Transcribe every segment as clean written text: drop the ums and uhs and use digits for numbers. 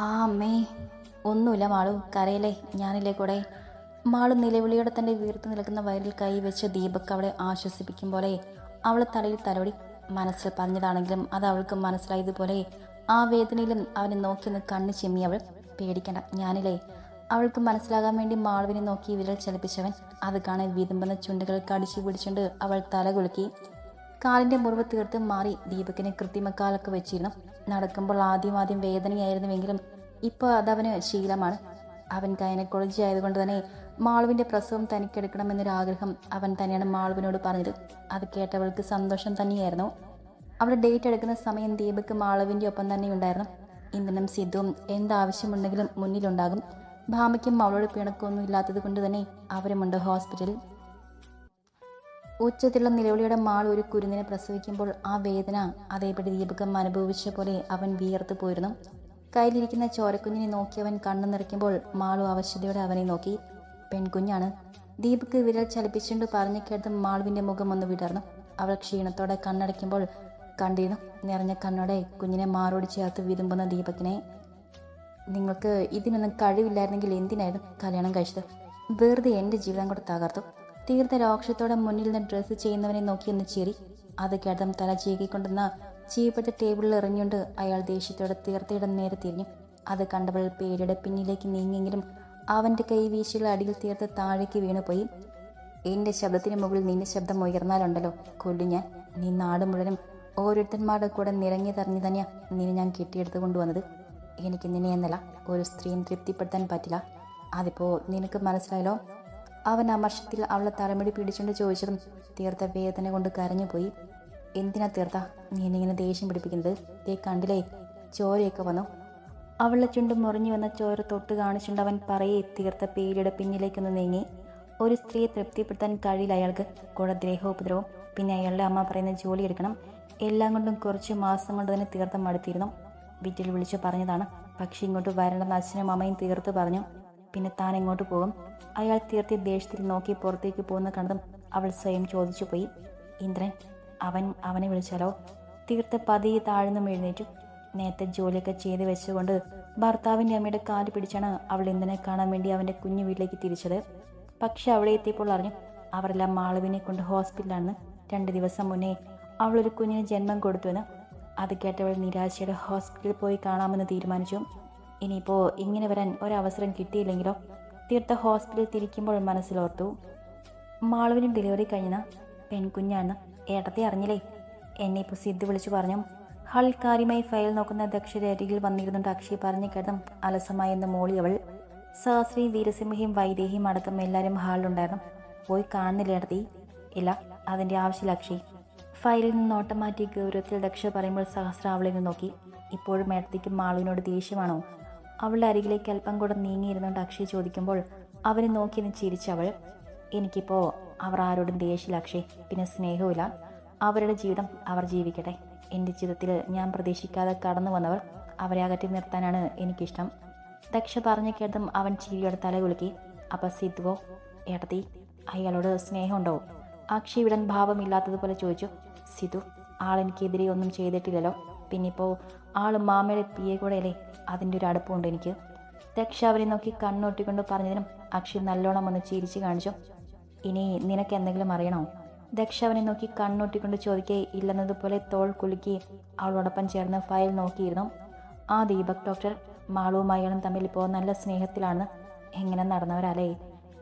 ആ അമ്മേ. ഒന്നുമില്ല മാളു, കരയില്ലേ, ഞാനില്ലേ കൂടെ. മാളു നിലവിളിയോടെ തൻ്റെ വീർത്ത് നിൽക്കുന്ന വയറിൽ കൈ വെച്ച് ദീപക് അവളെ ആശ്വസിപ്പിക്കും പോലെ അവളെ തലയിൽ തലോടി. മനസ്സിൽ പറഞ്ഞതാണെങ്കിലും അത് അവൾക്ക് മനസ്സിലായതുപോലെ ആ വേദനയിലും അവനെ നോക്കിയൊന്ന് കണ്ണ് ചിമ്മി അവൾ. പേടിക്കണ്ട, ഞാനില്ലേ. അവൾക്ക് മനസ്സിലാകാൻ വേണ്ടി മാളുവിനെ നോക്കി വിരൽ ചലിപ്പിച്ചവൻ. അത് കാണാൻ വിതുമ്പുന്ന ചുണ്ടുകൾ കടിച്ചു പിടിച്ചുകൊണ്ട് അവൾ തല കുലുക്കി. കാലിൻ്റെ മുറിവ് തീർത്തും മാറി. ദീപകിനെ കൃത്രിമക്കാലൊക്കെ വെച്ചിരുന്നു. നടക്കുമ്പോൾ ആദ്യം വേദനയായിരുന്നുവെങ്കിലും ഇപ്പോൾ അതവന് ശീലമാണ്. അവൻ ഗൈനക്കോളജി ആയതുകൊണ്ട് തന്നെ മാളുവിൻ്റെ പ്രസവം തനിക്കെടുക്കണമെന്നൊരാഗ്രഹം അവൻ തന്നെയാണ് മാളുവിനോട് പറഞ്ഞത്. അത് കേട്ടവൾക്ക് സന്തോഷം തന്നെയായിരുന്നു. അവിടെ ഡേറ്റ് എടുക്കുന്ന സമയം ദീപക് മാളുവിൻ്റെ ഒപ്പം തന്നെ ഉണ്ടായിരുന്നു. ഇന്ദ്രനും സിദ്ധുവും എന്താവശ്യമുണ്ടെങ്കിലും മുന്നിലുണ്ടാകും. ഭാമയ്ക്കും അവളോട് പിണക്കമൊന്നും ഇല്ലാത്തത് കൊണ്ട് തന്നെ അവരുമുണ്ട് ഹോസ്പിറ്റലിൽ. ഉച്ചത്തിലുള്ള നിലവിളിയുടെ മാൾ ഒരു കുരുന്നിനെ പ്രസവിക്കുമ്പോൾ ആ വേദന അതേപടി ദീപകം അനുഭവിച്ച പോലെ അവൻ വിയർത്തു പോയിരുന്നു. കയ്യിലിരിക്കുന്ന ചോരക്കുഞ്ഞിനെ നോക്കി അവൻ കണ്ണു നിറയ്ക്കുമ്പോൾ മാളു അവശതയോടെ അവനെ നോക്കി. പെൺകുഞ്ഞാണ്. ദീപക് വിരൽ ചലിപ്പിച്ചുകൊണ്ട് പറഞ്ഞു കേട്ട് മാളുവിൻ്റെ മുഖം ഒന്ന് വിടർന്നു. അവൾ ക്ഷീണത്തോടെ കണ്ണടയ്ക്കുമ്പോൾ കണ്ടിരുന്നു നിറഞ്ഞ കണ്ണോടെ കുഞ്ഞിനെ മാറോട് ചേർത്ത് വിതുമ്പുന്ന ദീപകിനെ. നിങ്ങൾക്ക് ഇതിനൊന്നും കഴിവില്ലായിരുന്നെങ്കിൽ എന്തിനായിരുന്നു കല്യാണം കഴിച്ചത്? വെറുതെ എൻ്റെ ജീവിതം കൂടെ തകർത്തു. തീർത്ത രോക്ഷത്തോടെ മുന്നിൽ നിന്ന് ഡ്രസ്സ് ചെയ്യുന്നവനെ നോക്കി ഒന്ന് ചീറി. അത് കേട്ടം തല ചീകിക്കൊണ്ടുന്ന ചീപ്പെട്ട ടേബിളിൽ എറിഞ്ഞുകൊണ്ട് അയാൾ ദേഷ്യത്തോടെ തീർത്തയിടം നേരെ തിരിഞ്ഞു. അത് കണ്ടവൾ പേടിയുടെ പിന്നിലേക്ക് നീങ്ങിയെങ്കിലും അവൻ്റെ കൈ വീശിയുള്ള അടിയിൽ തീർത്ത് താഴേക്ക് വീണുപോയി. എൻ്റെ ശബ്ദത്തിന് മുകളിൽ നിന്റെ ശബ്ദം ഉയർന്നാലുണ്ടല്ലോ കൊല്ലു ഞാൻ. നീ നാട് മുഴുവനും ഓരോരുത്തന്മാരുടെ കൂടെ നിറങ്ങി തറഞ്ഞു തന്നെയാ നിന്നെ ഞാൻ കെട്ടിയെടുത്ത് കൊണ്ടുവന്നത്. എനിക്ക് നിന്നെ എന്നല്ല ഒരു സ്ത്രീയും തൃപ്തിപ്പെടുത്താൻ പറ്റില്ല. അതിപ്പോൾ നിനക്ക് മനസ്സിലായല്ലോ. അവൻ അമർഷത്തിൽ അവളെ തലമുടി പിടിച്ചുകൊണ്ട് ചോദിച്ചതും തീർത്ത വേദന കൊണ്ട് കരഞ്ഞുപോയി. എന്തിനാ തീർത്ത നീ എന്നിങ്ങനെ ദേഷ്യം പിടിപ്പിക്കുന്നത്? കണ്ടില്ലേ, ചോരയൊക്കെ വന്നു. അവളുടെ ചുണ്ട് മുറിഞ്ഞു വന്ന ചോര തൊട്ട് കാണിച്ചുകൊണ്ട് അവൻ പറയെ തീർത്ത പേടിയുടെ പിന്നിലേക്കൊന്ന് നീങ്ങി. ഒരു സ്ത്രീയെ തൃപ്തിപ്പെടുത്താൻ കഴിയില്ല അയാൾക്ക്. കൂടെ ദേഹോപദ്രവവും, പിന്നെ അയാളുടെ അമ്മ പറയുന്ന ജോലി എടുക്കണം. എല്ലാം കൊണ്ടും കുറച്ച് മാസം കൊണ്ട് തന്നെ തീർത്ത മടുത്തിരുന്നു. വീട്ടിൽ വിളിച്ചു പറഞ്ഞതാണ്. പക്ഷെ ഇങ്ങോട്ട് വരേണ്ടെന്ന് അച്ഛനും അമ്മയും തീർത്ത് പറഞ്ഞു. പിന്നെ താൻ എങ്ങോട്ട് പോകും? അയാൾ തീർത്തി ദേഷ്യത്തിൽ നോക്കി പുറത്തേക്ക് പോകുന്ന കണ്ടതും അവൾ സ്വയം ചോദിച്ചു പോയി. ഇന്ദ്രൻ, അവനെ വിളിച്ചാലോ? തീർത്ത് പതിയെ താഴ്ന്നും എഴുന്നേറ്റു. നേരത്തെ ജോലിയൊക്കെ ചെയ്ത് വെച്ചുകൊണ്ട് ഭർത്താവിൻ്റെ അമ്മയുടെ കാല് പിടിച്ചാണ് അവൾ ഇന്ദ്രനെ കാണാൻ വേണ്ടി അവൻ്റെ കുഞ്ഞു വീട്ടിലേക്ക് തിരിച്ചത്. പക്ഷെ അവിടെ എത്തിയപ്പോൾ അറിഞ്ഞു അവരെല്ലാം മാളുവിനെ കൊണ്ട് ഹോസ്പിറ്റലാണെന്ന്. 2 ദിവസം മുന്നേ അവളൊരു കുഞ്ഞിന് ജന്മം കൊടുത്തുവെന്ന്. അത് കേട്ടവൾ നിരാശയുടെ ഹോസ്പിറ്റലിൽ പോയി കാണാമെന്ന് തീരുമാനിച്ചു. ഇനിയിപ്പോൾ ഇങ്ങനെ വരാൻ ഒരവസരം കിട്ടിയില്ലെങ്കിലോ? തീർത്ത ഹോസ്പിറ്റലിൽ തിരിക്കുമ്പോൾ മനസ്സിലോർത്തു, മാളുവിന് ഡെലിവറി കഴിഞ്ഞ പെൺകുഞ്ഞാണ്. ഏട്ടത്തെ അറിഞ്ഞില്ലേ? എന്നെ ഇപ്പോൾ സിദ്ധു വിളിച്ചു പറഞ്ഞു. ഹൾക്കാരിയുമായി ഫയൽ നോക്കുന്ന ദക്ഷയുടെ അരികിൽ വന്നിരുന്നുണ്ട് അക്ഷയ് പറഞ്ഞു കേട്ടതും അലസമായെന്ന് മോളി അവൾ. സഹസ്രി, വീരസിംഹയും വൈദേഹിയും അടക്കം എല്ലാവരും ഹാളിലുണ്ടായിരുന്നു. പോയി കാണുന്നില്ല ഏട്ടത്തി? ഇല്ല, അതിൻ്റെ ആവശ്യമില്ല അക്ഷയ്. ഫയലിൽ നിന്ന് ഓട്ടം മാറ്റി ഗൗരവത്തിൽ ദക്ഷ പറയുമ്പോൾ സഹസ്ര അവളെ നിന്ന് നോക്കി. ഇപ്പോഴും ഏട്ടത്തിക്ക് മാളുവിനോട് ദേഷ്യമാണോ? അവളുടെ അരികിലേക്ക് അല്പം കൂടെ നീങ്ങിയിരുന്നുകൊണ്ട് അക്ഷയ് ചോദിക്കുമ്പോൾ അവനെ നോക്കി നിന്ന് ചിരിച്ചവൾ. എനിക്കിപ്പോൾ അവർ ആരോടും ദേഷ്യമില്ല അക്ഷയ്, പിന്നെ സ്നേഹവുമില്ല. അവരുടെ ജീവിതം അവർ ജീവിക്കട്ടെ. എൻ്റെ ജീവിതത്തിൽ ഞാൻ പ്രതീക്ഷിക്കാതെ കടന്നു വന്നവർ, അവരെ അകറ്റി നിർത്താനാണ് എനിക്കിഷ്ടം. ദക്ഷ പറഞ്ഞു കേട്ടതും അവൻ ചിരിയോടെ തല കുലുക്കി. അപ്പം സിദ്ധുവോ? ഏട്ടത്തി, അയാളോട് സ്നേഹമുണ്ടോ? അക്ഷയ് വിടാൻ ഭാവമില്ലാത്തതുപോലെ ചോദിച്ചു. സിദ്ധു ആളെനിക്കെതിരെ ഒന്നും ചെയ്തിട്ടില്ലല്ലോ. പിന്നിപ്പോൾ ആൾ മാമയുടെ പിയെ കൂടെയല്ലേ, അതിൻ്റെ ഒരു അടുപ്പമുണ്ട് എനിക്ക്. ദക്ഷ അവരെ നോക്കി കണ്ണൊട്ടിക്കൊണ്ട് പറഞ്ഞതിനും അക്ഷയ് നല്ലോണം ഒന്ന് ചിരിച്ചു കാണിച്ചു. ഇനി നിനക്ക് എന്തെങ്കിലും അറിയണോ? ദക്ഷ അവനെ നോക്കി കണ്ണൊട്ടിക്കൊണ്ട് ചോദിക്കേ ഇല്ലെന്നതുപോലെ തോൾ കുലുക്കി അവളോടൊപ്പം ചേർന്ന് ഫയൽ നോക്കിയിരുന്നു. ആ ദീപക് ഡോക്ടർ മാളുവും അയാളും തമ്മിൽ ഇപ്പോൾ നല്ല സ്നേഹത്തിലാണ്. എങ്ങനെ നടന്നവരല്ലേ?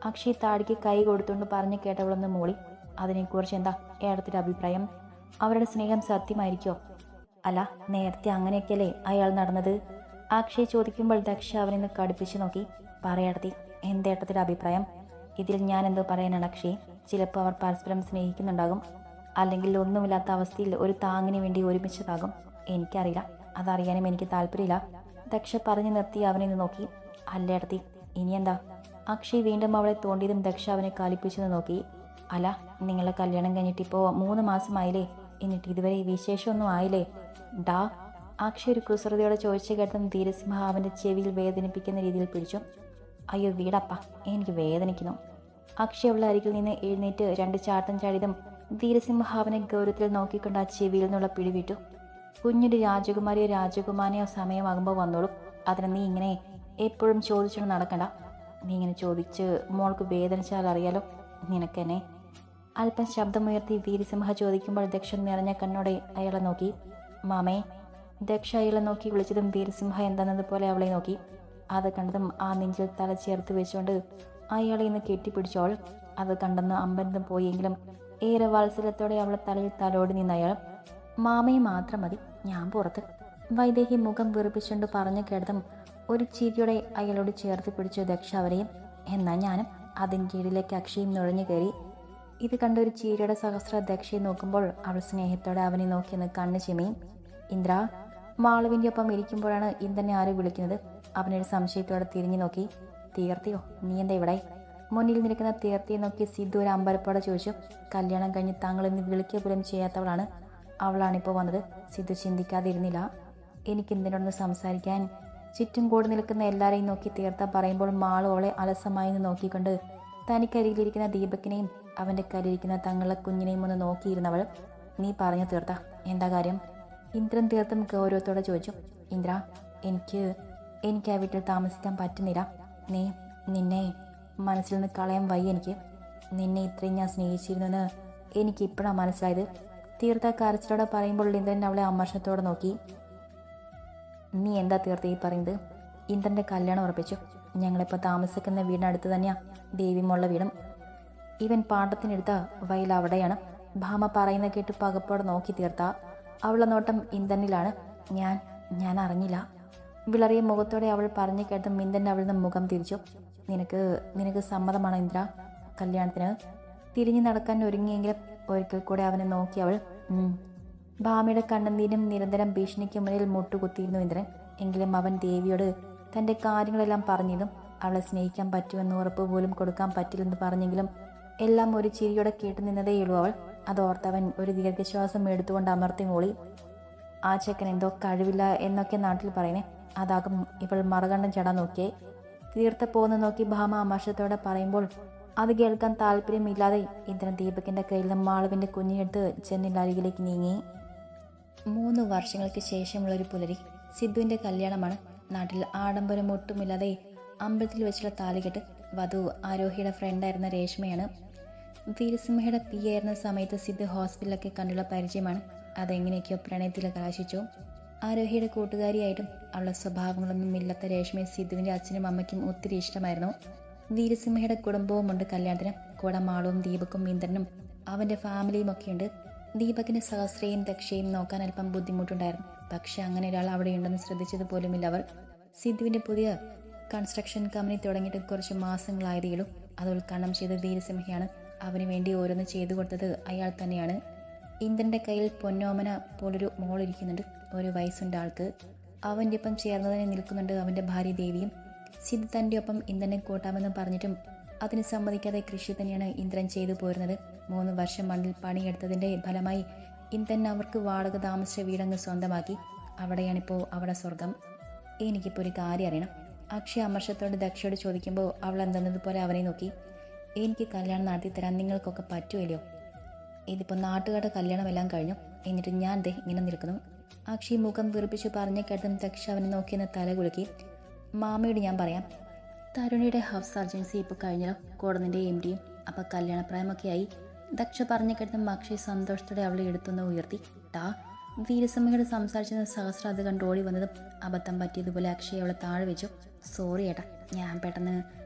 അക്ഷയ് താടിക്ക് കൈ കൊടുത്തുകൊണ്ട് പറഞ്ഞു കേട്ടവളൊന്ന് മൂളി. അതിനെക്കുറിച്ച് എന്താ ഏടത്തിൻ്റെ അഭിപ്രായം? അവരുടെ സ്നേഹം സത്യമായിരിക്കോ? അല്ല, നേരത്തെ അങ്ങനെയൊക്കെയല്ലേ അയാൾ നടന്നത്? അക്ഷയ് ചോദിക്കുമ്പോൾ ദക്ഷ അവനെ കടുപ്പിച്ച് നോക്കി. പറയടത്തി, എന്തേട്ടത്തിൻ്റെ അഭിപ്രായം? ഇതിൽ ഞാൻ എന്തോ പറയാനാണ് അക്ഷയ്? ചിലപ്പോൾ അവർ പരസ്പരം സ്നേഹിക്കുന്നുണ്ടാകും, അല്ലെങ്കിൽ ഒന്നുമില്ലാത്ത അവസ്ഥയിൽ ഒരു താങ്ങിന് വേണ്ടി ഒരുമിച്ചതാകും. എനിക്കറിയില്ല, അതറിയാനും എനിക്ക് താല്പര്യമില്ല. ദക്ഷ പറഞ്ഞു നിർത്തി അവനെ നോക്കി. അല്ലേടത്തി, ഇനിയെന്താ? അക്ഷയ് വീണ്ടും അവളെ തോണ്ടിയതും ദക്ഷ അവനെ കാലിപ്പിച്ചെന്ന് നോക്കി. അല്ല, നിങ്ങളെ കല്യാണം കഴിഞ്ഞിട്ടിപ്പോൾ 3 മാസമായില്ലേ? എന്നിട്ട് ഇതുവരെ വിശേഷമൊന്നും ആയില്ലേ? ഡാ, അക്ഷയ് ഒരു കുസൃതിയോടെ ചോദിച്ചു കേട്ടതും വീരസിംഹ അവൻ്റെ ചെവിയിൽ വേദനിപ്പിക്കുന്ന രീതിയിൽ പിടിച്ചു. അയ്യോ വീടപ്പ, എനിക്ക് വേദനിക്കുന്നു. അക്ഷയ് അവളുടെ അരികിൽ നിന്ന് എഴുന്നേറ്റ് 2 ചാട്ടം ചാടിയതും വീരസിംഹ അവനെ ഗൗരവത്തിൽ നോക്കിക്കൊണ്ട് ആ ചെവിയിൽ നിന്നുള്ള പിടിവിട്ടു. കുഞ്ഞൊരു രാജകുമാരിയോ രാജകുമാരനെയോ സമയമാകുമ്പോൾ വന്നോളും. അതിന് നീ ഇങ്ങനെ എപ്പോഴും ചോദിച്ചുകൊണ്ട് നടക്കണ്ട. നീ ഇങ്ങനെ ചോദിച്ച് മോൾക്ക് വേദനിച്ചാൽ അറിയാലോ നിനക്കെന്നെ. അല്പം ശബ്ദമുയർത്തി വീരസിംഹ ചോദിക്കുമ്പോൾ ദക്ഷൻ നിറഞ്ഞ കണ്ണോടെ അയാളെ നോക്കി. മാമേ. ദക്ഷ അയാളെ നോക്കി വിളിച്ചതും വീരസിംഹ എന്താണെന്നതുപോലെ അവളെ നോക്കി. അത് കണ്ടതും ആ നെഞ്ചിൽ തല ചേർത്ത് വെച്ചുകൊണ്ട് അയാളെ ഇന്ന് കെട്ടിപ്പിടിച്ചോൾ. അത് കണ്ടെന്ന് അമ്പരന്നും പോയെങ്കിലും ഏറെ വാത്സല്യത്തോടെ അവളെ തലയിൽ തലോടി നിന്ന് അയാൾ. മാമയെ മാത്രം മതി, ഞാൻ പുറത്ത്. വൈദേഹി മുഖം വീർപ്പിച്ചുകൊണ്ട് പറഞ്ഞു കേട്ടതും ഒരു ചിരിയോടെ അയാളോട് ചേർത്ത് പിടിച്ചു ദക്ഷ അവരെയും. എന്നാൽ ഞാനും. അതിൻ്റെ കീഴിലേക്ക് അക്ഷയും നുഴഞ്ഞു കയറി. ഇത് കണ്ട ഒരു ചിരിയുടെ സഹസ്ര ദക്ഷയെ നോക്കുമ്പോൾ അവൾ സ്നേഹത്തോടെ അവനെ നോക്കിയെന്ന് കണ്ണ് ചിമ്മയും. ഇന്ദ്ര. മാളുവിൻ്റെ ഒപ്പം ഇരിക്കുമ്പോഴാണ് ഇന്ദ്രനെ ആരും വിളിക്കുന്നത്. അവനൊരു സംശയത്തോടെ തിരിഞ്ഞു നോക്കി. തീർത്തിയോ, നീ എന്താ ഇവിടെ? മുന്നിൽ നിൽക്കുന്ന തീർത്തിയെ നോക്കി സിദ്ധു ഒരു അമ്പരപ്പോടെ ചോദിച്ചു. കല്യാണം കഴിഞ്ഞ് താങ്കൾ ഇന്ന് വിളിക്കുക പോലും ചെയ്യാത്തവളാണ്. അവളാണിപ്പോൾ വന്നത്. സിദ്ധു ചിന്തിക്കാതിരുന്നില്ല. എനിക്ക് എന്തിനോടൊന്ന് സംസാരിക്കാൻ. ചുറ്റും കൂടി നിൽക്കുന്ന എല്ലാവരെയും നോക്കി തീർത്ത പറയുമ്പോൾ മാളു അവളെ അലസമായി നോക്കിക്കൊണ്ട് തനിക്കരികിലിരിക്കുന്ന ദീപകിനെയും അവൻ്റെ കരിയിരിക്കുന്ന തങ്ങളുടെ കുഞ്ഞിനെയും ഒന്ന് നോക്കിയിരുന്നവൾ. നീ പറഞ്ഞു തീർത്ത, എന്താ കാര്യം? ഇന്ദ്രൻ തീർത്തും ഗൗരവത്തോടെ ചോദിച്ചു. ഇന്ദ്ര, എനിക്ക് ആ വീട്ടിൽ താമസിക്കാൻ പറ്റുന്നില്ല. നിന്നെ മനസ്സിൽ നിന്ന് കളയാൻ വയ്യ എനിക്ക്. നിന്നെ ഇത്രയും ഞാൻ സ്നേഹിച്ചിരുന്നെന്ന് എനിക്കിപ്പോഴാണ് മനസ്സിലായത്. തീർത്ത കരച്ചിലോടെ പറയുമ്പോൾ ഇന്ദ്രൻ അവളെ അമർഷത്തോടെ നോക്കി. നീ എന്താ തീർത്ത ഈ പറയുന്നത്? ഇന്ദ്രൻ്റെ കല്യാണം ഉറപ്പിച്ചു. ഞങ്ങളിപ്പോൾ താമസിക്കുന്ന വീടിനടുത്ത് തന്നെയാണ് ദേവിമുള്ള വീടും. ഇവൻ പാട്ടത്തിനെടുത്ത വയൽ അവിടെയാണ്. ഭാമ പറയുന്ന കേട്ട് പകപ്പോടെ നോക്കി തീർത്ത. അവളുടെ നോട്ടം ഇന്ദ്രനിലാണ്. ഞാൻ അറിഞ്ഞില്ല. വിളറിയ മുഖത്തോടെ അവൾ പറഞ്ഞു കേട്ടും ഇന്ദ്രൻ അവളിൽ നിന്ന് മുഖം തിരിച്ചു. നിനക്ക് സമ്മതമാണോ ഇന്ദ്ര കല്യാണത്തിന്? തിരിഞ്ഞു നടക്കാൻ ഒരുങ്ങിയെങ്കിലും ഒരിക്കൽ കൂടെ അവനെ നോക്കി അവൾ. ഭാമയുടെ കണ്ണുനീരും നിരന്തരം ഭീഷണിക്ക് മുന്നിൽ മുട്ടുകുത്തിയിരുന്നു ഇന്ദ്രൻ. എങ്കിലും അവൻ ദേവിയോട് തൻ്റെ കാര്യങ്ങളെല്ലാം പറഞ്ഞതും അവളെ സ്നേഹിക്കാൻ പറ്റുമെന്ന് ഉറപ്പ് പോലും കൊടുക്കാൻ പറ്റില്ലെന്ന് പറഞ്ഞെങ്കിലും എല്ലാം ഒരു ചിരിയോടെ കേട്ടു നിന്നതേയുള്ളൂ അവൾ. അതോർത്തവൻ ഒരു ദീർഘശ്വാസം എടുത്തുകൊണ്ട് അമർത്തി മൂളി. ആ ചെക്കൻ എന്തോ കഴിവില്ല എന്നൊക്കെ നാട്ടിൽ പറയുന്നേ. അതാകും ഇവൾ മറുകണ്ഠം ചടാൻ നോക്കിയേ. തീർത്ത പോന്ന് നോക്കി ഭാമ അമർഷത്തോടെ പറയുമ്പോൾ അത് കേൾക്കാൻ താല്പര്യമില്ലാതെ ഇന്ദ്രൻ ദീപകിൻ്റെ കയ്യിൽ നിന്ന് മാളുവിൻ്റെ കുഞ്ഞിനെടുത്ത് ചെന്നിൻ്റെ അരികിലേക്ക് നീങ്ങി. 3 വർഷങ്ങൾക്ക് ശേഷമുള്ളൊരു പുലരി. സിദ്ധുവിൻ്റെ കല്യാണമാണ്. നാട്ടിൽ ആഡംബരം ഒട്ടുമില്ലാതെ അമ്പലത്തിൽ വെച്ചുള്ള താലികെട്ട്. വധു ആരോഹിയുടെ ഫ്രണ്ടായിരുന്ന രേഷ്മയാണ്. വീരസിംഹയുടെ പി ആയിരുന്ന സമയത്ത് സിദ്ധു ഹോസ്പിറ്റലൊക്കെ കണ്ടുള്ള പരിചയമാണ്. അതെങ്ങനെയൊക്കെയോ പ്രണയത്തിൽ കലാശിച്ചു. ആരോഹിയുടെ കൂട്ടുകാരിയായിട്ടും അവളുടെ സ്വഭാവങ്ങളൊന്നും ഇല്ലാത്ത രേഷ്മയെ സിദ്ധുവിൻ്റെ അച്ഛനും അമ്മയ്ക്കും ഒത്തിരി ഇഷ്ടമായിരുന്നു. വീരസിംഹയുടെ കുടുംബവുമുണ്ട് കല്യാണത്തിന്. കൂടെ മാളുവും ദീപക്കും ഇന്ദ്രനും അവൻ്റെ ഫാമിലിയും ഒക്കെയുണ്ട്. ദീപകിന് സഹസ്രയും ദക്ഷയും നോക്കാൻ അല്പം ബുദ്ധിമുട്ടുണ്ടായിരുന്നു. പക്ഷെ അങ്ങനെ ഒരാൾ അവിടെയുണ്ടെന്ന് ശ്രദ്ധിച്ചത് പോലുമില്ല അവർ. സിദ്ധുവിൻ്റെ പുതിയ കൺസ്ട്രക്ഷൻ കമ്പനി തുടങ്ങിയിട്ട് കുറച്ച് മാസങ്ങളായതേയുള്ളൂ. അത് ഉദ്ഘാടനം ചെയ്ത വീരസിംഹയാണ്. അവന് വേണ്ടി ഓരോന്ന് ചെയ്തു കൊടുത്തത് അയാൾ തന്നെയാണ്. ഇന്ദ്രൻ്റെ കയ്യിൽ പൊന്നോമന പോലൊരു മോളിരിക്കുന്നുണ്ട്. 1 വയസ്സുണ്ട് ആൾക്ക്. അവൻ്റെ ഒപ്പം ചേർന്നതിനെ നിൽക്കുന്നുണ്ട് അവൻ്റെ ഭാര്യ ദേവിയും. സിദ്ധു തൻ്റെ ഒപ്പം ഇന്ദ്രനെ കൂട്ടാമെന്ന് പറഞ്ഞിട്ടും അതിന് സമ്മതിക്കാതെ കൃഷി തന്നെയാണ് ഇന്ദ്രൻ ചെയ്തു പോരുന്നത്. 3 വർഷം മണ്ണിൽ പണിയെടുത്തതിൻ്റെ ഫലമായി ഇന്ദ്രൻ അവർക്ക് വാടക താമസിച്ച വീടങ്ങ് സ്വന്തമാക്കി. അവിടെയാണിപ്പോൾ അവിടെ സ്വർഗം. എനിക്കിപ്പോൾ ഒരു കാര്യം അറിയണം. അക്ഷയ അമർഷത്തോട് ദക്ഷയോട് ചോദിക്കുമ്പോൾ അവൾ എന്തെന്നതുപോലെ അവനെ നോക്കി. എനിക്ക് കല്യാണം നടത്തിത്തരാൻ നിങ്ങൾക്കൊക്കെ പറ്റുമല്ലോ? ഇതിപ്പോൾ നാട്ടുകാരുടെ കല്യാണമെല്ലാം കഴിഞ്ഞു, എന്നിട്ട് ഞാൻ ദേ ഇങ്ങനെ നിൽക്കുന്നു. അക്ഷയ് മുഖം വീർപ്പിച്ച് പറഞ്ഞു കേട്ടതും ദക്ഷ അവനെ നോക്കിയെന്ന് തല കുലുക്കി. മാമയോട് ഞാൻ പറയാം. തരുണിയുടെ ഹൗസ് സർജൻസി ഇപ്പോൾ കഴിഞ്ഞല്ലോ. കോടതിൻ്റെ MDയും അപ്പോൾ കല്യാണപ്രായമൊക്കെ ആയി. ദക്ഷ പറഞ്ഞു കേട്ടതും അക്ഷയ് സന്തോഷത്തോടെ അവളെ എടുത്തുനിന്ന് ഉയർത്തി. വീരസിംഹയോട് സംസാരിച്ചെന്ന് സഹസ്ര അത് കണ്ട് ഓടി വന്നതും അബദ്ധം പറ്റിയതുപോലെ അക്ഷയ് അവളെ താഴെ വെച്ചു. സോറി ഏട്ടാ, ഞാൻ പെട്ടെന്ന്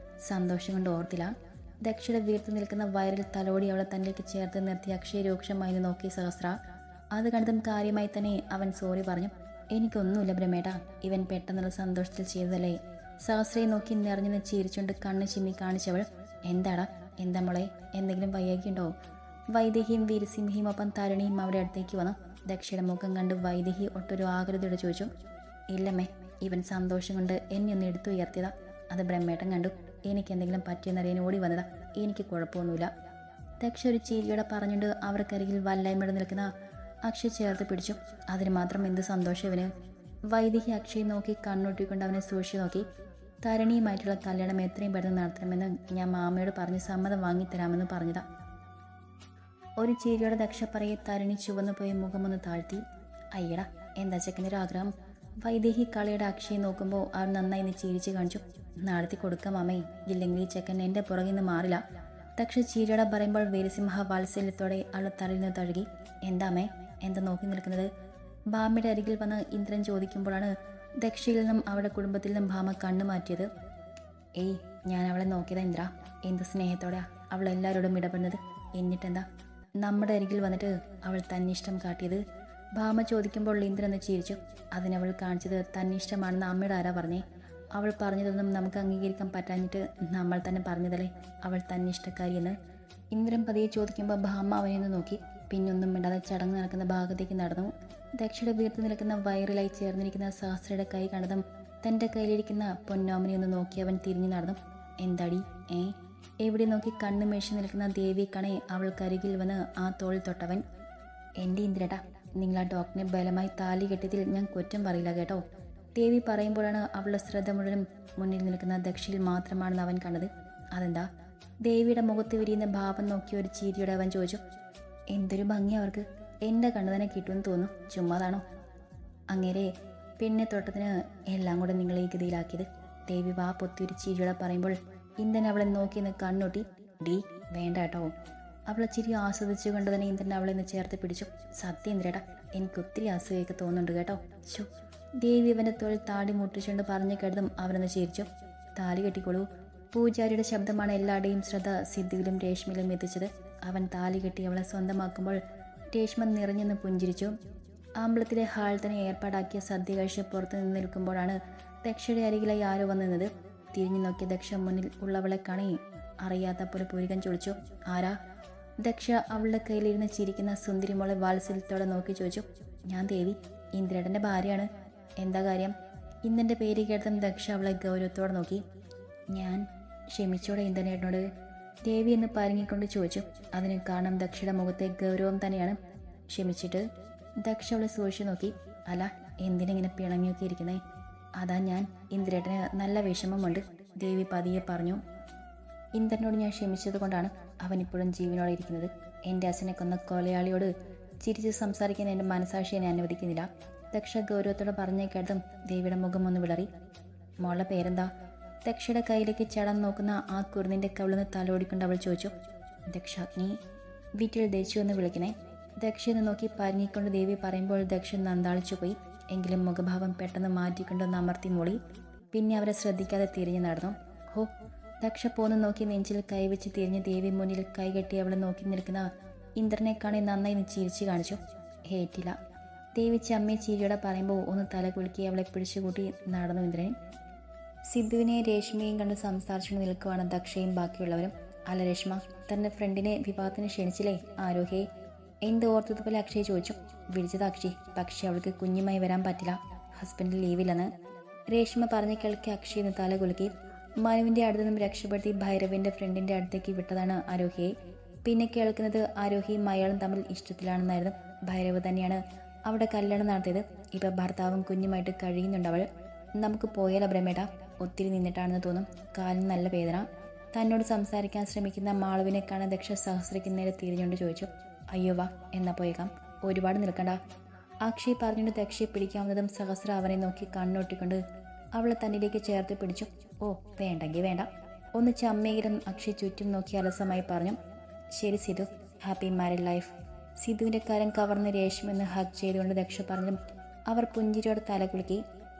സന്തോഷം കൊണ്ട് ഓർത്തില്ല. ദക്ഷയുടെ വീർത്ത് നിൽക്കുന്ന വയറിൽ തലോടി അവളെ തന്നിലേക്ക് ചേർത്ത് നിർത്തി അക്ഷയ് രൂക്ഷമായി നോക്കി സഹസ്ര. അത് കണ്ടതും കാര്യമായി തന്നെ അവൻ സോറി പറഞ്ഞു. എനിക്കൊന്നുമില്ല ബ്രഹ്മേട്ടാ, ഇവൻ പെട്ടെന്നുള്ള സന്തോഷത്തിൽ ചെയ്തതല്ലേ. സഹസ്രയെ നോക്കി നിറഞ്ഞു ചിരിച്ചുകൊണ്ട് കണ്ണ് ചിമ്മി കാണിച്ചവൾ. എന്താടാ, എന്താ മോളെ, എന്തെങ്കിലും വയ്യാക്കിയുണ്ടോ? വൈദേഹിയും വീരസിംഹയും ഒപ്പം തരുണിയും അവിടെ അടുത്തേക്ക് വന്നു. ദക്ഷയുടെ മുഖം കണ്ട് വൈദേഹി ഒട്ടൊരു ആകൃതിയോടെ ചോദിച്ചു. ഇല്ലമ്മേ, ഇവൻ സന്തോഷം കൊണ്ട് എന്നെ ഒന്ന് എടുത്തു ഉയർത്തിയതാ. അത് ബ്രഹ്മേട്ടൻ കണ്ടു. എനിക്ക് എന്തെങ്കിലും പറ്റിയെന്നറിയാൻ ഓടി വന്നതാ. എനിക്ക് കുഴപ്പമൊന്നുമില്ല. ദക്ഷ ഒരു ചിരിയോടെ പറഞ്ഞുകൊണ്ട് അവർക്കരികിൽ വല്ലായ്മയുടെ നിൽക്കുന്ന അക്ഷയ് ചേർത്ത് പിടിച്ചു. അതിന് മാത്രം എന്ത് സന്തോഷം ഇവന്. വൈദേഹി അക്ഷയ് നോക്കി കണ്ണൊട്ടിക്കൊണ്ട് അവനെ സൂക്ഷിച്ചു നോക്കി. തരുണിയുമായിട്ടുള്ള കല്യാണം എത്രയും പെട്ടെന്ന് നടത്തണമെന്ന് ഞാൻ മാമയോട് പറഞ്ഞ് സമ്മതം വാങ്ങിത്തരാമെന്ന് പറഞ്ഞതാ. ഒരു ചിരിയോടെ ദക്ഷ പറയെ തരുണി ചുവന്നു പോയി മുഖമൊന്ന് താഴ്ത്തി. അയ്യടാ, എന്താ ചെക്കൻ്റെ ഒരു ആഗ്രഹം? വൈദേഹി കളിയുടെ അക്ഷയെ നോക്കുമ്പോൾ അവർ നന്നായി നിന്ന് ചിരിച്ചു കാണിച്ചു. നടത്തി കൊടുക്കാം അമ്മേ, ഇല്ലെങ്കിൽ ഈ ചെക്കൻ എൻ്റെ പുറകിൽ നിന്ന് മാറില്ല. ദക്ഷ ചീരിയോടെ പറയുമ്പോൾ വീരസിംഹ വാത്സല്യത്തോടെ അവളെ തലയിൽ നിന്ന് തഴുകി. എന്താമേ, എന്താ നോക്കി നിൽക്കുന്നത്? ഭാമയുടെ അരികിൽ വന്ന് ഇന്ദ്രൻ ചോദിക്കുമ്പോഴാണ് ദക്ഷയിൽ നിന്നും അവളുടെ കുടുംബത്തിൽ നിന്നും ഭാമ കണ്ണു മാറ്റിയത്. ഏയ്, ഞാൻ അവളെ നോക്കിയതാ ഇന്ദ്ര. എന്ത് സ്നേഹത്തോടെയാ അവൾ എല്ലാവരോടും ഇടപെടുന്നത്. എന്നിട്ടെന്താ നമ്മുടെ അരികിൽ വന്നിട്ട് അവൾ തന്നിഷ്ടം കാട്ടിയത്? ഭാമ ചോദിക്കുമ്പോൾ ഇന്ദ്രൻ എന്ന് ചിരിച്ചു. അതിനവൾ കാണിച്ചത് തന്നിഷ്ടമാണെന്ന് അമ്മയുടെ ആരാ പറഞ്ഞേ? അവൾ പറഞ്ഞതൊന്നും നമുക്ക് അംഗീകരിക്കാൻ പറ്റാഞ്ഞിട്ട് നമ്മൾ തന്നെ പറഞ്ഞതല്ലേ അവൾ തന്നിഷ്ടക്കാരിയെന്ന്. ഇന്ദ്രൻ പതിയെ ചോദിക്കുമ്പോൾ ഭാമ അവനെ നോക്കി. പിന്നൊന്നും മിണ്ടാതെ ചടങ്ങ് നടക്കുന്ന ഭാഗത്തേക്ക് നടന്നു. ദക്ഷയുടെ വീർത്ത് നിൽക്കുന്ന വയറിലായി ചേർന്നിരിക്കുന്ന സഹസ്രയുടെ കൈ കണ്ടതും തൻ്റെ കയ്യിലിരിക്കുന്ന പൊന്നോമനെ ഒന്ന് നോക്കി അവൻ തിരിഞ്ഞു നടന്നു. എന്താടി എവിടെ നോക്കി കണ്ണു മേശി നിൽക്കുന്ന ദേവി കണേ അവൾക്കരികിൽ വന്ന് ആ തോളിൽ തൊട്ടവൻ. എൻ്റെ ഇന്ദ്രേട്ടാ, നിങ്ങൾ ആ ഡോക്ടറിനെ ബലമായി താലി കെട്ടിയതിൽ ഞാൻ കുറ്റം പറയില്ല കേട്ടോ. ദേവി പറയുമ്പോഴാണ് അവളുടെ ശ്രദ്ധ മുഴുവൻ മുന്നിൽ നിൽക്കുന്ന ദക്ഷയിൽ മാത്രമാണെന്ന് അവൻ കണ്ടത്. അതെന്താ? ദേവിയുടെ മുഖത്ത് വിരിയുന്ന ഭാവം നോക്കി ഒരു ചിരിയോടെ അവൻ ചോദിച്ചു. എന്തൊരു ഭംഗി അവർക്ക്, എൻ്റെ കണ്ണു തന്നെ കിട്ടുമെന്ന് തോന്നുന്നു. ചുമ്മാതാണോ? അങ്ങേരെ പെണ്ണെ തൊട്ടത്തിന് എല്ലാം കൂടെ നിങ്ങളെ ഈ ഗതിയിലാക്കിയത്. ദേവി വാ പൊത്തി ഒരു ചിരിയോടെ പറയുമ്പോൾ ഇന്ദ്രൻ അവളെ നോക്കി നിന്ന് കണ്ണൊട്ടി. ഡീ വേണ്ട കേട്ടോ. അവളെ ചിരി ആസ്വദിച്ചു കൊണ്ട് തന്നെ ഇന്ദ്രൻ അവളെ നിന്ന് ചേർത്ത് പിടിച്ചു. സത്യം ഇന്ദ്രേട്ടാ, എനിക്ക് ഒത്തിരി അസൂയൊക്കെ തോന്നുന്നുണ്ട് കേട്ടോ. ശോ. ദേവി അവൻ്റെ തോളിൽ താടി മുട്ടിച്ചുകൊണ്ട് പറഞ്ഞു കേട്ടതും അവനൊന്ന് ചിരിച്ചു. താലി കെട്ടിക്കോളൂ. പൂജാരിയുടെ ശബ്ദമാണ് എല്ലാവരുടെയും ശ്രദ്ധ സിദ്ധുവിലും രേഷ്മയിലും എത്തിച്ചത്. അവൻ താലി കെട്ടി അവളെ സ്വന്തമാക്കുമ്പോൾ രേഷ്മ നിറഞ്ഞെന്ന് പുഞ്ചിരിച്ചു. അമ്പലത്തിലെ ഹാൾ തന്നെ ഏർപ്പാടാക്കിയ സദ്യ കഴിച്ച് പുറത്തു നിന്ന് നിൽക്കുമ്പോഴാണ് ദക്ഷയുടെ അരികിലായി ആരോ വന്നിരുന്നത്. തിരിഞ്ഞു നോക്കിയ ദക്ഷ മുന്നിൽ ഉള്ളവളെ കാണി അറിയാത്ത പോലെ പുരികം ചൊളിച്ചു. ആരാ? ദക്ഷ അവളുടെ കയ്യിലിരുന്ന് ചിരിക്കുന്ന സുന്ദരിമോളെ വാത്സല്യത്തോടെ നോക്കി ചോദിച്ചു. ഞാൻ ദേവി, ഇന്ദ്രേട്ടൻ്റെ ഭാര്യയാണ്. എന്താ കാര്യം? ഇന്ദ്രൻ്റെ പേര് കേട്ടതും ദക്ഷ അവളെ ഗൗരവത്തോടെ നോക്കി. ഞാൻ ക്ഷമിച്ചോടെ ഇന്ദ്രനേട്ടനോട്, ദേവി എന്ന് പരങ്ങിക്കൊണ്ട് ചോദിച്ചു. അതിന് കാരണം ദക്ഷയുടെ മുഖത്തെ ഗൗരവം തന്നെയാണ്. ക്ഷമിച്ചിട്ട്? ദക്ഷ അവളെ സൂക്ഷിച്ചു നോക്കി. അല്ല, എന്തിനെങ്ങനെ പിണങ്ങിയൊക്കെ ഇരിക്കുന്നേ? അതാ ഞാൻ, ഇന്ദ്രേട്ടന് നല്ല വിഷമമുണ്ട്, ദേവി പതിയെ പറഞ്ഞു. ഇന്ദ്രനോട് ഞാൻ ക്ഷമിച്ചത് കൊണ്ടാണ് അവൻ ഇപ്പോഴും ജീവനോടെ ഇരിക്കുന്നത്. എൻ്റെ അച്ഛനെ കൊന്ന കൊലയാളിയോട് ചിരിച്ച് സംസാരിക്കാൻ എൻ്റെ മനസാക്ഷി എന്നെ അനുവദിക്കുന്നില്ല. ദക്ഷ ഗൗരവത്തോടെ പറഞ്ഞേ കേട്ടതും ദേവിയുടെ മുഖം ഒന്ന് വിളറി. മോളുടെ പേരെന്താ? ദക്ഷയുടെ കയ്യിലേക്ക് ചടൻ നോക്കുന്ന ആ കുരുന്നിൻ്റെ കവിളിന്ന് തലോടിക്കൊണ്ട് അവൾ ചോദിച്ചു. ദക്ഷാഗ്നി. വീട്ടിൽ ദച്ചു എന്ന് വിളിക്കണേ. ദക്ഷയെന്ന് നോക്കി പരങ്ങിക്കൊണ്ട് ദേവി പറയുമ്പോൾ ദക്ഷ നന്താളിച്ചു പോയി. എങ്കിലും മുഖഭാവം പെട്ടെന്ന് മാറ്റിക്കൊണ്ടൊന്ന് അമർത്തി മൂളി. പിന്നെ അവരെ ശ്രദ്ധിക്കാതെ തിരിഞ്ഞു നടന്നു. ഹോ. ദക്ഷ പോന്ന് നോക്കി നെഞ്ചിൽ കൈവച്ച് തിരിഞ്ഞ് ദേവി മുന്നിൽ കൈകെട്ടി അവളെ നോക്കി നിൽക്കുന്ന ഇന്ദ്രനെ കാണി നന്നായി ചിരിച്ചു കാണിച്ചു. ഹേറ്റില്ല. ദേവി ചമ്മി ചിരിയോടെ പറയുമ്പോൾ ഒന്ന് തല കുലുക്കി അവളെ പിടിച്ചുകൂട്ടി നടന്നു ഇന്ദ്രൻ. സിദ്ധുവിനെ രേഷ്മയും കണ്ട് സംസാരിച്ചു നിൽക്കുവാണ് ദക്ഷയും ബാക്കിയുള്ളവരും. അല്ല രേഷ്മ, തൻ്റെ ഫ്രണ്ടിനെ വിവാഹത്തിന് ക്ഷണിച്ചില്ലേ ആരോഹ്യയെ? എന്ത് ഓർത്തതുപോലെ അക്ഷയ് ചോദിച്ചു. വിളിച്ചത് അക്ഷയ്, പക്ഷെ അവൾക്ക് കുഞ്ഞുമായി വരാൻ പറ്റില്ല, ഹസ്ബൻഡ് ലീവില്ലെന്ന്. രേഷ്മ പറഞ്ഞു കേൾക്കി അക്ഷയ് തല കുലുക്കി. മനുവിൻ്റെ അടുത്തു നിന്നും രക്ഷപ്പെടുത്തി ഭൈരവിൻ്റെ ഫ്രണ്ടിൻ്റെ അടുത്തേക്ക് വിട്ടതാണ് ആരോഹ്യയെ. പിന്നെ കേൾക്കുന്നത് ആരോഹ്യയും അയാളും തമ്മിൽ ഇഷ്ടത്തിലാണെന്നായിരുന്നു. ഭൈരവ് തന്നെയാണ് അവിടെ കല്യാണം നടത്തിയത്. ഇപ്പം ഭർത്താവും കുഞ്ഞുമായിട്ട് കഴിയുന്നുണ്ടവൾ. നമുക്ക് പോയാലോ ബ്രഹ്മേട്ട? ഒത്തിരി നിന്നിട്ടാണെന്ന് തോന്നും, കാലിന് നല്ല വേദന. തന്നോട് സംസാരിക്കാൻ ശ്രമിക്കുന്ന മാളുവിനെ കാണാൻ ദക്ഷ സഹസ്രയ്ക്ക് നേരെ തിരിഞ്ഞുകൊണ്ട് ചോദിച്ചു. അയ്യോ വാ, എന്നാ പോയേക്കാം, ഒരുപാട് നിൽക്കണ്ട. അക്ഷയ് പറഞ്ഞുകൊണ്ട് ദക്ഷയെ പിടിക്കാവുന്നതും സഹസ്ര അവനെ നോക്കി കണ്ണൊട്ടിക്കൊണ്ട് അവളെ തന്നിലേക്ക് ചേർത്ത് പിടിച്ചു. ഓ വേണ്ടെങ്കിൽ വേണ്ട. ഒന്ന് ചമ്മയെങ്കിലും അക്ഷയ് ചുറ്റും നോക്കി അലസമായി പറഞ്ഞു. ശരി സിധു, ഹാപ്പി മാരീഡ് ലൈഫ്. സിധുവിൻ്റെ കരം കവർന്ന് രേഷ്മെന്ന് ഹഗ് ചെയ്തുകൊണ്ട് ദക്ഷ പറഞ്ഞതും അവർ പുഞ്ചിരിയോടെ തല കുലുക്കി.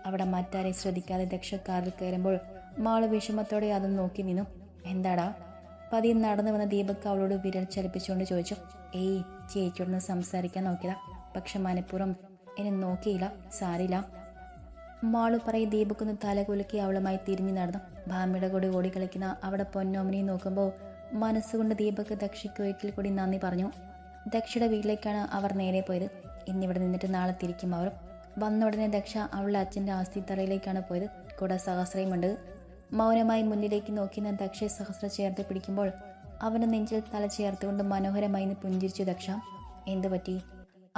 അവിടെ മറ്റാരെ ശ്രദ്ധിക്കാതെ ദക്ഷ കാറിൽ കയറുമ്പോൾ മാള് വിഷമത്തോടെ അതും നോക്കി നിന്നു. എന്താടാ? പതിയെ നടന്നു വന്ന ദീപക് അവളോട് വിരൽ ചലിപ്പിച്ചുകൊണ്ട് ചോദിച്ചു. ഏയ്, ചേച്ചിയോടൊന്ന് സംസാരിക്കാൻ നോക്കിയതാ, പക്ഷെ മനഃപൂർവ്വം എന്നെ നോക്കിയില്ല, സാരില്ല. മാളു പറയി ദീപക്കൊന്ന് തല കുലുക്കി അവളുമായി തിരിഞ്ഞു നടന്നു. ഭാമിയുടെ കൂടെ ഓടിക്കളിക്കുന്ന അവിടെ പൊന്നോമനെ നോക്കുമ്പോൾ മനസ്സുകൊണ്ട് ദീപക് ദക്ഷയ്ക്ക് ഒരിക്കൽ കൂടി നന്ദി പറഞ്ഞു. ദക്ഷയുടെ വീട്ടിലേക്കാണ് അവർ നേരെ പോയത്. ഇന്നിവിടെ നിന്നിട്ട് നാളെ തിരിക്കും അവർ. വന്ന ഉടനെ ദക്ഷ അവളുടെ അച്ഛൻ്റെ ആസ്തിത്തറയിലേക്കാണ് പോയത്. കൂടെ സഹസ്രയുമുണ്ട്. മൗനമായി മുന്നിലേക്ക് നോക്കിയ ദക്ഷയെ സഹസ്ര ചേർത്ത് പിടിക്കുമ്പോൾ അവൻ്റെ നെഞ്ചിൽ തല ചേർത്തുകൊണ്ട് മനോഹരമായി പുഞ്ചിരിച്ചു ദക്ഷ. എന്തു പറ്റി?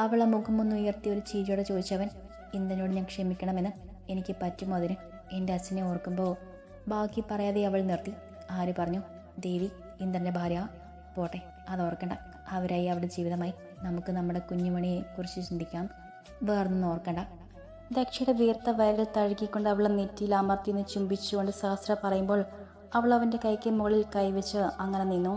അവളെ മുഖമൊന്ന് ഉയർത്തി ഒരു ചിരിയോടെ ചോദിച്ചവൻ. ഇന്ദ്രനോട് ഞാൻ ക്ഷമിക്കണമെന്ന്. എനിക്ക് പറ്റുമോ അതിന്? എൻ്റെ അച്ഛനെ ഓർക്കുമ്പോൾ ബാക്കി പറയാതെ അവൾ നിർത്തി. ആര് പറഞ്ഞു? ദേവി, ഇന്ദ്രൻ്റെ ഭാര്യ. പോട്ടെ, അതോർക്കണ്ട. അവരായി അവരുടെ ജീവിതമായി. നമുക്ക് നമ്മുടെ കുഞ്ഞുമണിയെ കുറിച്ച് ചിന്തിക്കാം, വേറൊന്നും ഓർക്കണ്ട. ദക്ഷയുടെ വീർത്ത വയറിൽ തഴുകിക്കൊണ്ട് അവളെ നെറ്റിയിൽ അമർത്തിന്ന് ചുംബിച്ചുകൊണ്ട് സഹസ്ര പറയുമ്പോൾ അവൾ അവൻ്റെ കൈക്ക് മുകളിൽ കൈവച്ച് അങ്ങനെ നിന്നു.